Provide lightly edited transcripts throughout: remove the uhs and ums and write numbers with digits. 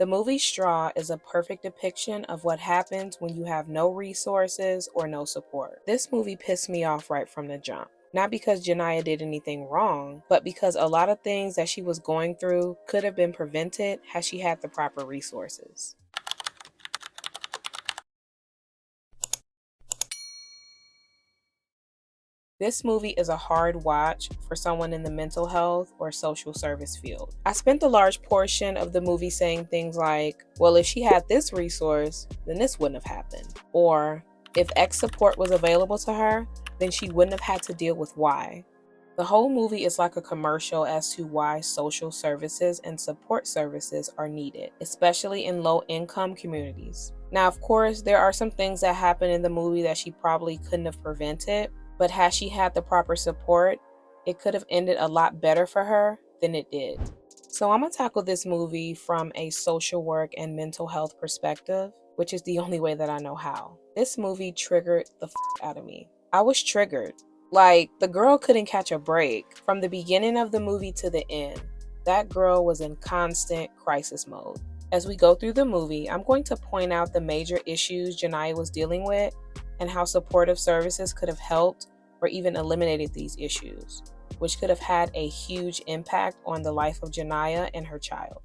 The movie Straw is a perfect depiction of what happens when you have no resources or no support. This movie pissed me off right from the jump. Not because Janiyah did anything wrong, but because a lot of things that she was going through could have been prevented had she had the proper resources. This movie is a hard watch for someone in the mental health or social service field. I spent a large portion of the movie saying things like, well, if she had this resource, then this wouldn't have happened. Or, if X support was available to her, then she wouldn't have had to deal with Y. The whole movie is like a commercial as to why social services and support services are needed, especially in low-income communities. Now, of course, there are some things that happen in the movie that she probably couldn't have prevented, but had she had the proper support, it could have ended a lot better for her than it did. So I'm gonna tackle this movie from a social work and mental health perspective, which is the only way that I know how. This movie triggered the out of me. I was triggered. Like, the girl couldn't catch a break. From the beginning of the movie to the end, that girl was in constant crisis mode. As we go through the movie, I'm going to point out the major issues Janiyah was dealing with and how supportive services could have helped or even eliminated these issues, which could have had a huge impact on the life of Janiyah and her child.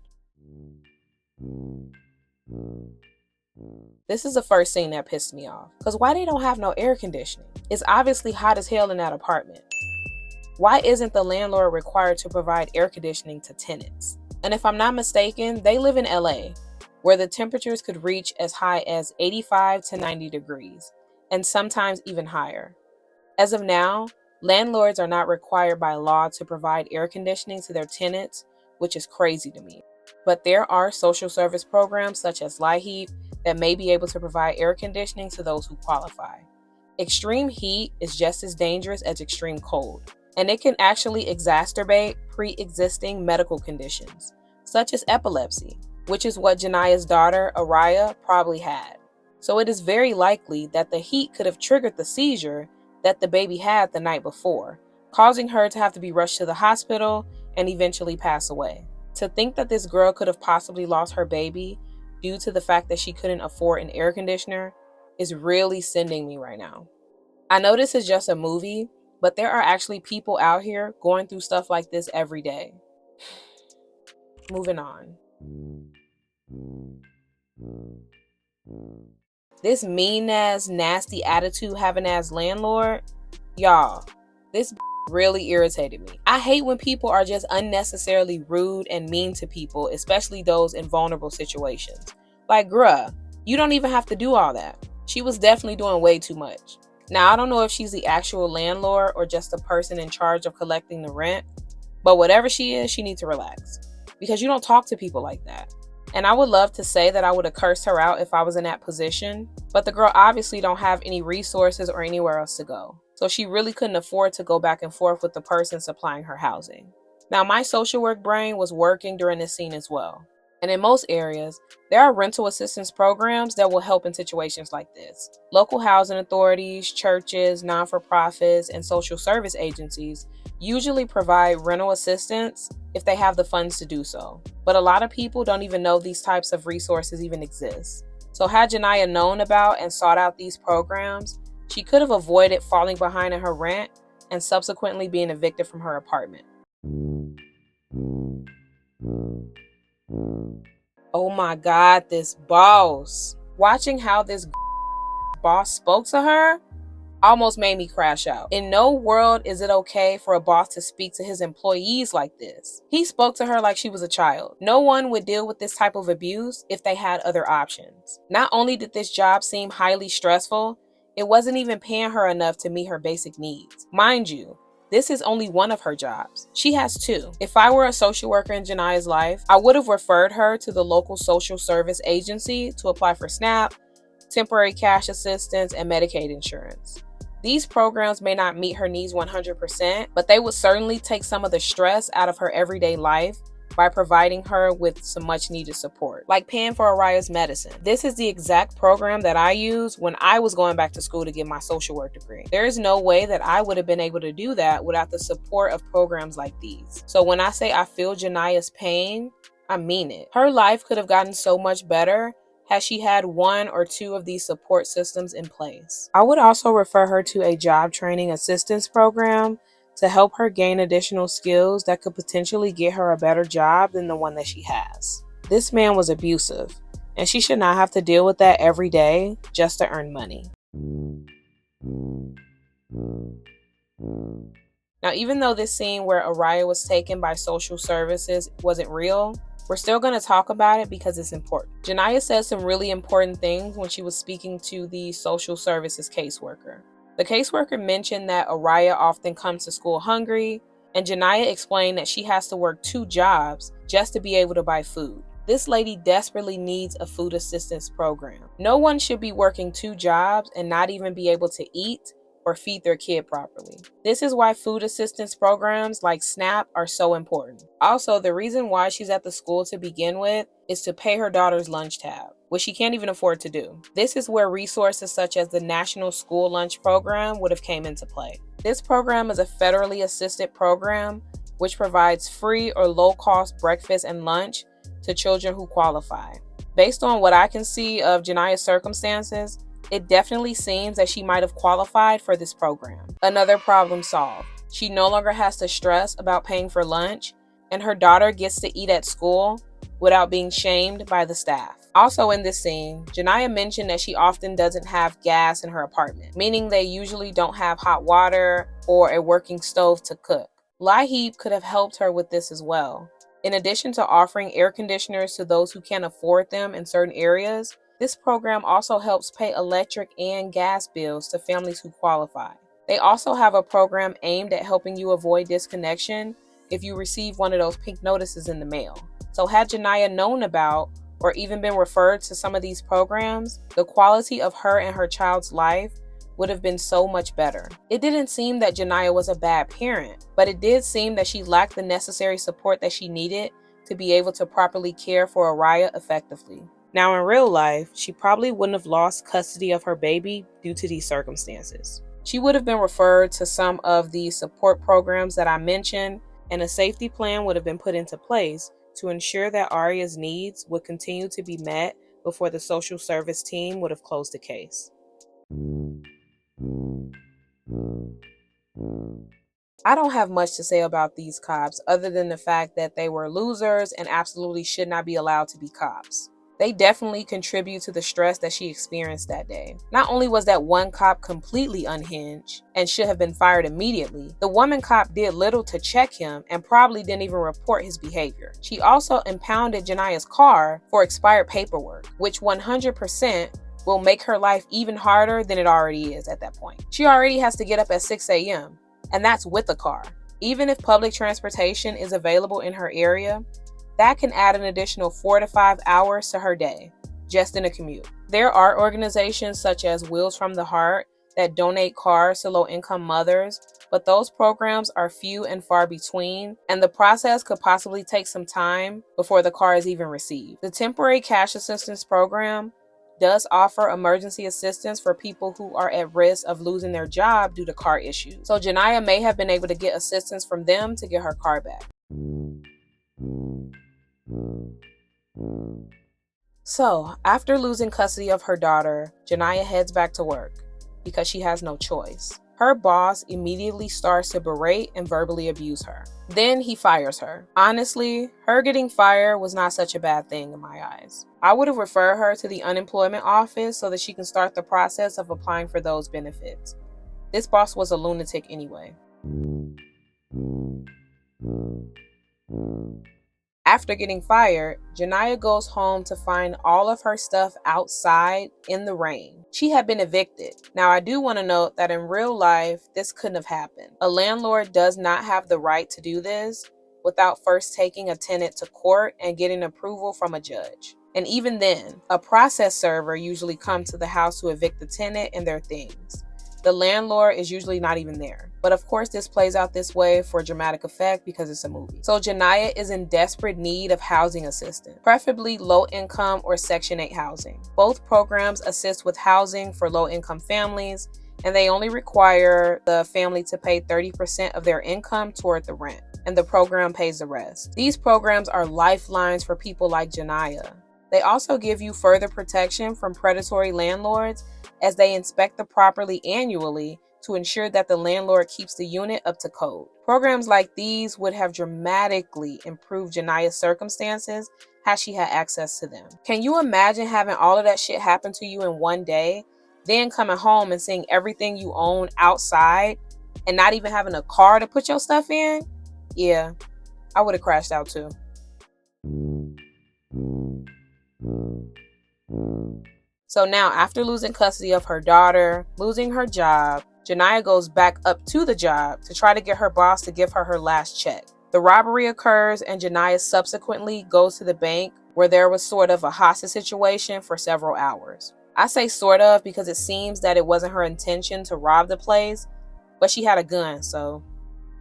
This is the first scene that pissed me off. Because why they don't have no air conditioning? It's obviously hot as hell in that apartment. Why isn't the landlord required to provide air conditioning to tenants? And if I'm not mistaken, they live in LA, where the temperatures could reach as high as 85 to 90 degrees, and sometimes even higher. As of now, landlords are not required by law to provide air conditioning to their tenants, which is crazy to me. But there are social service programs such as LIHEAP that may be able to provide air conditioning to those who qualify. Extreme heat is just as dangerous as extreme cold, and it can actually exacerbate pre-existing medical conditions, such as epilepsy, which is what Janiyah's daughter, Araya, probably had. So it is very likely that the heat could have triggered the seizure that the baby had the night before, causing her to have to be rushed to the hospital and eventually pass away. To think that this girl could have possibly lost her baby due to the fact that she couldn't afford an air conditioner is really sending me right now. I know this is just a movie, but there are actually people out here going through stuff like this every day. Moving on. This mean-ass, nasty attitude having ass landlord, y'all, this really irritated me. I hate when people are just unnecessarily rude and mean to people, especially those in vulnerable situations. Like, bruh, you don't even have to do all that. She was definitely doing way too much. Now, I don't know if she's the actual landlord or just the person in charge of collecting the rent, but whatever she is, she needs to relax, because you don't talk to people like that. And I would love to say that I would have cursed her out if I was in that position, but the girl obviously don't have any resources or anywhere else to go. So she really couldn't afford to go back and forth with the person supplying her housing. Now, my social work brain was working during this scene as well. And in most areas, there are rental assistance programs that will help in situations like this. Local housing authorities, churches, non-for-profits, and social service agencies usually provide rental assistance if they have the funds to do so. But a lot of people don't even know these types of resources even exist. So had Janiyah known about and sought out these programs, she could have avoided falling behind in her rent and subsequently being evicted from her apartment. Oh my God, this boss. Watching how this boss spoke to her almost made me crash out. In no world is it okay for a boss to speak to his employees like this. He spoke to her like she was a child. No one would deal with this type of abuse if they had other options. Not only did this job seem highly stressful, it wasn't even paying her enough to meet her basic needs. Mind you, this is only one of her jobs. She has two. If I were a social worker in Janiyah's life, I would have referred her to the local social service agency to apply for SNAP, temporary cash assistance, and Medicaid insurance. These programs may not meet her needs 100%, but they would certainly take some of the stress out of her everyday life by providing her with some much needed support, like paying for Araya's medicine. This is the exact program that I used when I was going back to school to get my social work degree. There is no way that I would have been able to do that without the support of programs like these. So when I say I feel Janiyah's pain, I mean it. Her life could have gotten so much better had she had one or two of these support systems in place. I would also refer her to a job training assistance program to help her gain additional skills that could potentially get her a better job than the one that she has. This man was abusive, and she should not have to deal with that every day just to earn money. Now, even though this scene where Araya was taken by social services wasn't real, we're still going to talk about it because it's important. Janiyah said some really important things when she was speaking to the social services caseworker. The caseworker mentioned that Araya often comes to school hungry, and Janiyah explained that she has to work 2 jobs just to be able to buy food. This lady desperately needs a food assistance program. No one should be working 2 jobs and not even be able to eat or feed their kid properly. This is why food assistance programs like SNAP are so important. Also, the reason why she's at the school to begin with is to pay her daughter's lunch tab, which she can't even afford to do. This is where resources such as the National School Lunch Program would have came into play. This program is a federally assisted program which provides free or low-cost breakfast and lunch to children who qualify. Based on what I can see of Janiyah's circumstances, it definitely seems that she might have qualified for this program. Another problem solved. She no longer has to stress about paying for lunch, and her daughter gets to eat at school without being shamed by the staff. Also in this scene, Janiyah mentioned that she often doesn't have gas in her apartment, meaning they usually don't have hot water or a working stove to cook. LIHEAP could have helped her with this as well. In addition to offering air conditioners to those who can't afford them in certain areas, this program also helps pay electric and gas bills to families who qualify. They also have a program aimed at helping you avoid disconnection if you receive one of those pink notices in the mail. So had Janiyah known about or even been referred to some of these programs, the quality of her and her child's life would have been so much better. It didn't seem that Janiyah was a bad parent, but it did seem that she lacked the necessary support that she needed to be able to properly care for Araya effectively. Now, in real life, she probably wouldn't have lost custody of her baby due to these circumstances. She would have been referred to some of the support programs that I mentioned, and a safety plan would have been put into place to ensure that Aria's needs would continue to be met before the social service team would have closed the case. I don't have much to say about these cops other than the fact that they were losers and absolutely should not be allowed to be cops. They definitely contribute to the stress that she experienced that day. Not only was that one cop completely unhinged and should have been fired immediately, the woman cop did little to check him and probably didn't even report his behavior. She also impounded Janiyah's car for expired paperwork, which 100% will make her life even harder than it already is at that point. She already has to get up at 6 a.m., and that's with a car. Even if public transportation is available in her area, that can add an additional 4 to 5 hours to her day, just in a commute. There are organizations such as Wheels from the Heart that donate cars to low-income mothers, but those programs are few and far between, and the process could possibly take some time before the car is even received. The Temporary Cash Assistance Program does offer emergency assistance for people who are at risk of losing their job due to car issues. So Janiyah may have been able to get assistance from them to get her car back. So, after losing custody of her daughter, Janiyah heads back to work because she has no choice. Her boss immediately starts to berate and verbally abuse her. Then he fires her. Honestly, her getting fired was not such a bad thing in my eyes. I would have referred her to the unemployment office so that she can start the process of applying for those benefits. This boss was a lunatic anyway. After getting fired, Janiyah goes home to find all of her stuff outside in the rain. She had been evicted. Now, I do want to note that in real life, this couldn't have happened. A landlord does not have the right to do this without first taking a tenant to court and getting approval from a judge. And even then, a process server usually comes to the house to evict the tenant and their things. The landlord is usually not even there. But of course, this plays out this way for dramatic effect because it's a movie. So Janiyah is in desperate need of housing assistance, preferably low-income or Section 8 housing. Both programs assist with housing for low-income families, and they only require the family to pay 30% of their income toward the rent, and the program pays the rest. These programs are lifelines for people like Janiyah. They also give you further protection from predatory landlords as they inspect the property annually to ensure that the landlord keeps the unit up to code. Programs like these would have dramatically improved Janiyah's circumstances had she had access to them. Can you imagine having all of that shit happen to you in one day, then coming home and seeing everything you own outside and not even having a car to put your stuff in? Yeah, I would have crashed out too. So now, after losing custody of her daughter, losing her job, Janiyah goes back up to the job to try to get her boss to give her last check. The robbery occurs and Janiyah subsequently goes to the bank where there was sort of a hostage situation for several hours. I say sort of because it seems that it wasn't her intention to rob the place, but she had a gun, so.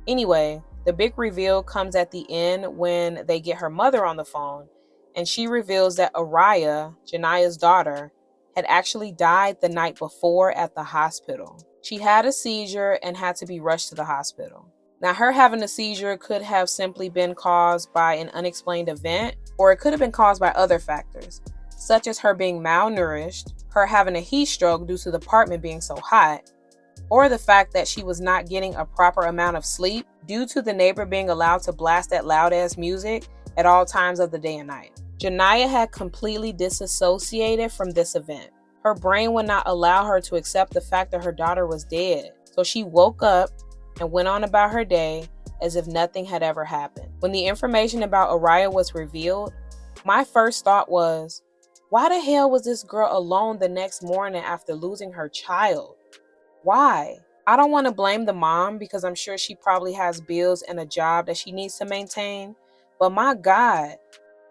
Anyway, the big reveal comes at the end when they get her mother on the phone, and she reveals that Araya, Janiyah's daughter, had actually died the night before at the hospital. She had a seizure and had to be rushed to the hospital. Now, her having a seizure could have simply been caused by an unexplained event, or it could have been caused by other factors, such as her being malnourished, her having a heat stroke due to the apartment being so hot, or the fact that she was not getting a proper amount of sleep due to the neighbor being allowed to blast that loud-ass music at all times of the day and night. Janiyah had completely disassociated from this event. Her brain would not allow her to accept the fact that her daughter was dead, so she woke up and went on about her day as if nothing had ever happened. When the information about Araya was revealed, my first thought was, why the hell was this girl alone the next morning after losing her child? Why? I don't want to blame the mom because I'm sure she probably has bills and a job that she needs to maintain, but my God,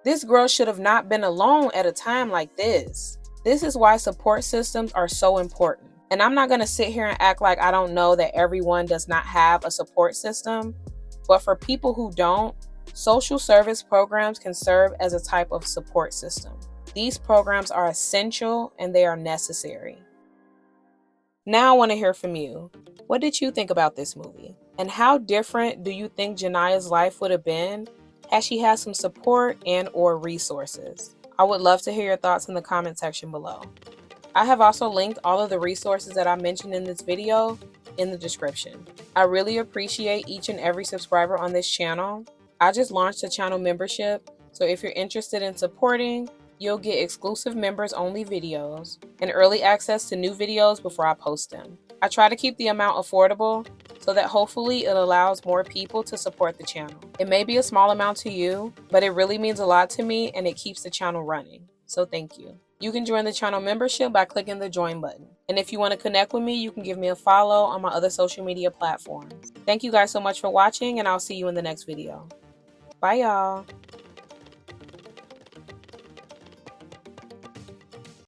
this girl should have not been alone at a time like this. This is why support systems are so important. And I'm not going to sit here and act like I don't know that everyone does not have a support system, but for people who don't, social service programs can serve as a type of support system. These programs are essential and they are necessary. Now I want to hear from you. What did you think about this movie? And how different do you think Janiyah's life would have been had she had some support and or resources? I would love to hear your thoughts in the comment section below. I have also linked all of the resources that I mentioned in this video in the description. I really appreciate each and every subscriber on this channel. I just launched a channel membership, so if you're interested in supporting, you'll get exclusive members only videos and early access to new videos before I post them. I try to keep the amount affordable so that hopefully it allows more people to support the channel. It may be a small amount to you, but it really means a lot to me and it keeps the channel running. So thank you. You can join the channel membership by clicking the join button. And if you want to connect with me, you can give me a follow on my other social media platforms. Thank you guys so much for watching, and I'll see you in the next video. Bye y'all.